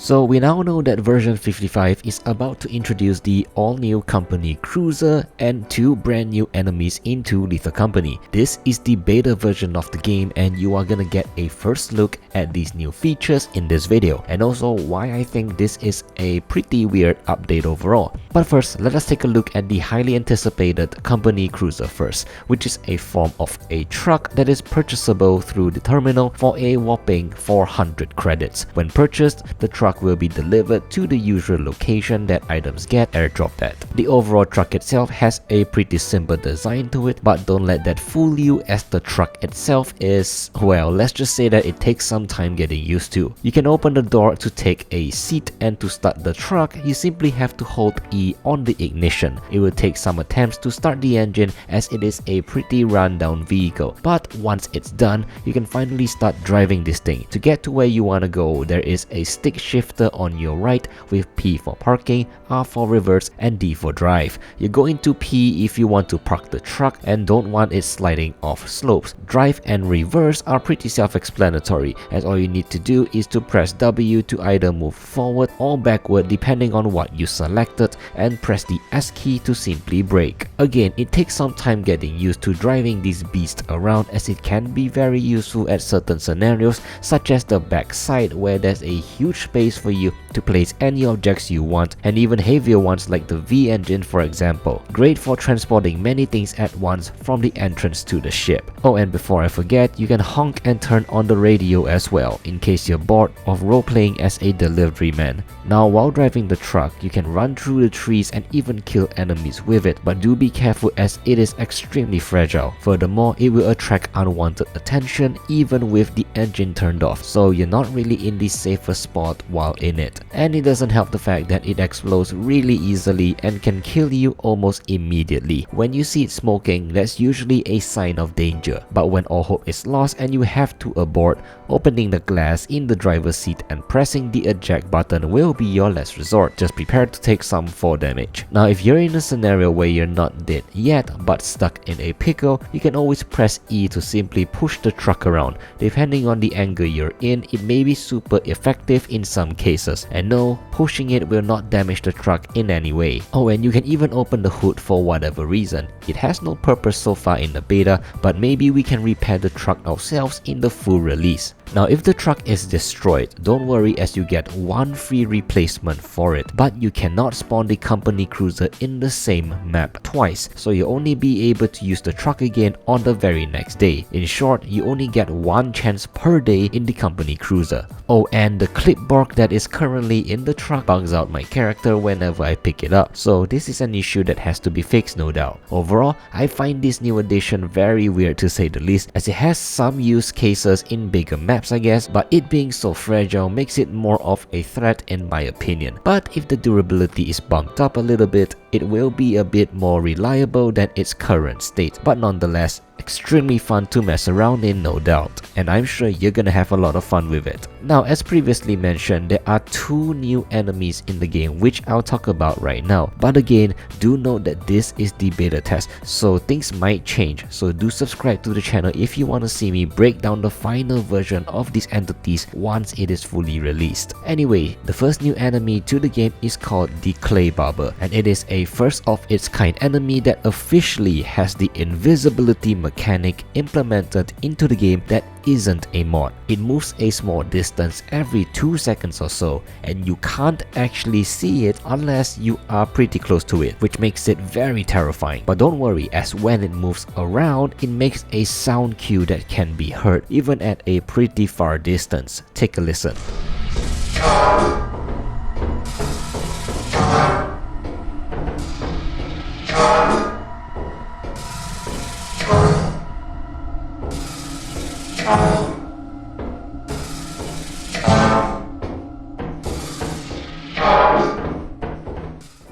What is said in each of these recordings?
So we now know that version 55 is about to introduce the all-new company cruiser and 2 brand new enemies into Lethal Company. This is the beta version of the game and you are gonna get a first look at these new features in this video, and also why I think this is a pretty weird update overall. But first, let us take a look at the highly anticipated company cruiser first, which is a form of a truck that is purchasable through the terminal for a whopping 400 credits. When purchased, the truck will be delivered to the usual location that items get airdropped at. The overall truck itself has a pretty simple design to it, but don't let that fool you, as the truck itself is, well, let's just say that it takes some time getting used to. You can open the door to take a seat, and to start the truck, you simply have to hold E on the ignition. It will take some attempts to start the engine as it is a pretty rundown vehicle, but once it's done, you can finally start driving this thing. To get to where you want to go, there is a stick shifter on your right with P for parking, R for reverse, and D for drive. You go into P if you want to park the truck and don't want it sliding off slopes. Drive and reverse are pretty self-explanatory, as all you need to do is to press W to either move forward or backward depending on what you selected, and press the S key to simply brake. Again, it takes some time getting used to driving this beast around, as it can be very useful at certain scenarios such as the backside, where there's a huge space for you to place any objects you want, and even heavier ones like the V engine for example. Great for transporting many things at once from the entrance to the ship. Oh, and before I forget, you can honk and turn on the radio as well in case you're bored of role-playing as a delivery man. Now, while driving the truck, you can run through the trees and even kill enemies with it, but do be careful as it is extremely fragile. Furthermore, it will attract unwanted attention even with the engine turned off, so you're not really in the safest spot while in it. And it doesn't help the fact that it explodes really easily and can kill you almost immediately. When you see it smoking, that's usually a sign of danger. But when all hope is lost and you have to abort, opening the glass in the driver's seat and pressing the eject button will be your last resort. Just prepare to take some fall damage. Now, if you're in a scenario where you're not dead yet but stuck in a pickle, you can always press E to simply push the truck around. Depending on the angle you're in, it may be super effective in some cases. And no, pushing it will not damage the truck in any way. Oh, and you can even open the hood for whatever reason. It has no purpose so far in the beta, but maybe we can repair the truck ourselves in the full release. Now, if the truck is destroyed, don't worry, as you get one free replacement for it, but you cannot spawn the company cruiser in the same map twice, so you'll only be able to use the truck again on the very next day. In short, you only get one chance per day in the company cruiser. Oh, and the clipboard that is currently in the truck bugs out my character whenever I pick it up, so this is an issue that has to be fixed, no doubt. Overall, I find this new addition very weird to say the least, as it has some use cases in bigger maps I guess, but it being so fragile makes it more of a threat in my opinion. But if the durability is bumped up a little bit, it will be a bit more reliable than its current state, but nonetheless extremely fun to mess around in, no doubt, and I'm sure you're gonna have a lot of fun with it. Now, as previously mentioned, there are 2 new enemies in the game which I'll talk about right now, but again, do note that this is the beta test, so things might change, so do subscribe to the channel if you want to see me break down the final version of these entities once it is fully released. Anyway, the first new enemy to the game is called the Clay Barber, and it is a first of its kind enemy that officially has the invisibility mechanic implemented into the game that isn't a mod. It moves a small distance every 2 seconds or so, and you can't actually see it unless you are pretty close to it, which makes it very terrifying. But don't worry, as when it moves around, it makes a sound cue that can be heard even at a pretty far distance. Take a listen.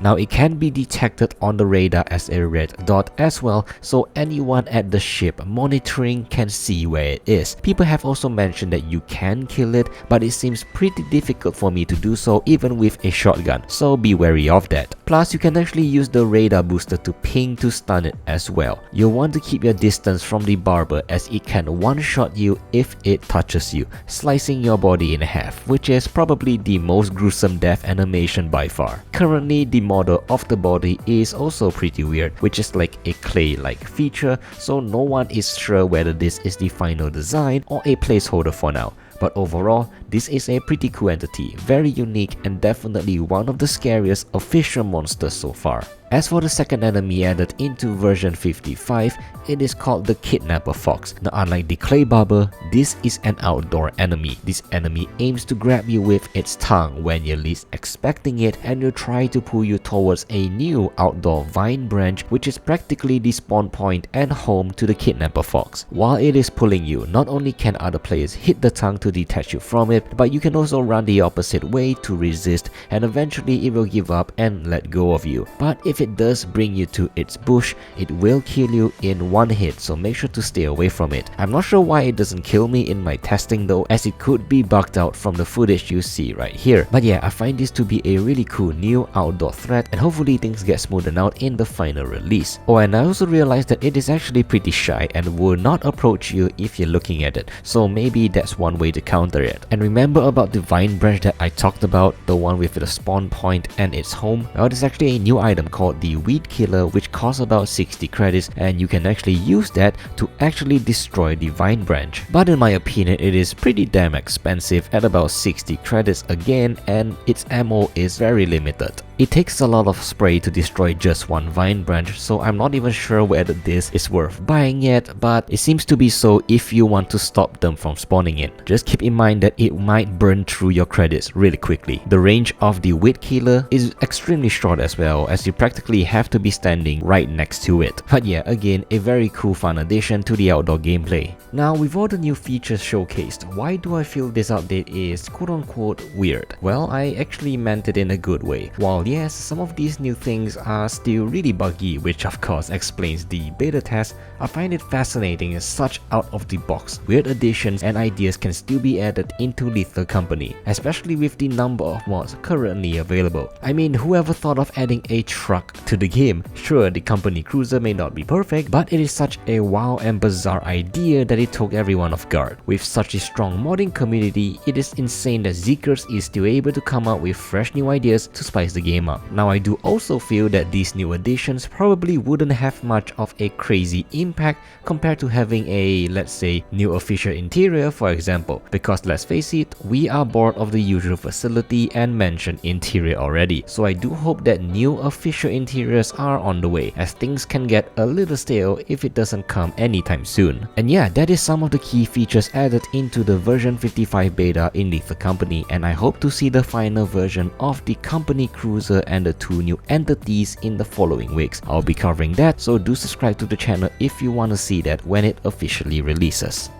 Now, it can be detected on the radar as a red dot as well, so anyone at the ship monitoring can see where it is. People have also mentioned that you can kill it, but it seems pretty difficult for me to do so even with a shotgun, so be wary of that. Plus, you can actually use the radar booster to ping to stun it as well. You'll want to keep your distance from the Barber as it can one-shot you if it touches you, slicing your body in half, which is probably the most gruesome death animation by far. Currently, the model of the body is also pretty weird, which is like a clay-like feature, so no one is sure whether this is the final design or a placeholder for now. But overall, this is a pretty cool entity, very unique and definitely one of the scariest official monsters so far. As for the second enemy added into version 55, it is called the Kidnapper Fox. Now unlike the Clay Barber, this is an outdoor enemy. This enemy aims to grab you with its tongue when you're least expecting it and will try to pull you towards a new outdoor vine branch, which is practically the spawn point and home to the Kidnapper Fox. While it is pulling you, not only can other players hit the tongue to detach you from it, but you can also run the opposite way to resist, and eventually it will give up and let go of you. But if it does bring you to its bush, it will kill you in one hit, so make sure to stay away from it. I'm not sure why it doesn't kill me in my testing though, as it could be bugged out from the footage you see right here. But yeah, I find this to be a really cool new outdoor threat, and hopefully things get smoothened out in the final release. Oh, and I also realized that it is actually pretty shy and will not approach you if you're looking at it, so maybe that's one way to counter it. And remember about the vine branch that I talked about, the one with the spawn point and its home? Well, there's actually a new item called the Weed Killer, which costs about 60 credits, and you can actually use that to actually destroy the vine branch. But in my opinion, it is pretty damn expensive at about 60 credits again, and its ammo is very limited. It takes a lot of spray to destroy just one vine branch, so I'm not even sure whether this is worth buying yet, but it seems to be so if you want to stop them from spawning in. Just keep in mind that it might burn through your credits really quickly. The range of the Weed Killer is extremely short as well, as you practically have to be standing right next to it. But yeah, again, a very cool fun addition to the outdoor gameplay. Now, with all the new features showcased, why do I feel this update is quote-unquote weird? Well, I actually meant it in a good way. While yes, some of these new things are still really buggy, which of course explains the beta test, I find it fascinating as such out-of-the-box weird additions and ideas can still be added into Lethal Company, especially with the number of mods currently available. I mean, whoever thought of adding a truck to the game? Sure, the company cruiser may not be perfect, but it is such a wow and bizarre idea that it took everyone off guard. With such a strong modding community, it is insane that Zeekers is still able to come up with fresh new ideas to spice the game up. Now, I do also feel that these new additions probably wouldn't have much of a crazy impact compared to having a, let's say, new official interior for example, because let's face it, we are bored of the usual facility and mansion interior already. So I do hope that new official interiors are on the way, as things can get a little stale if it doesn't come anytime soon. And yeah, that is some of the key features added into the version 55 beta in Lethal Company, and I hope to see the final version of the company cruiser and the two new entities in the following weeks. I'll be covering that, so do subscribe to the channel if you want to see that when it officially releases.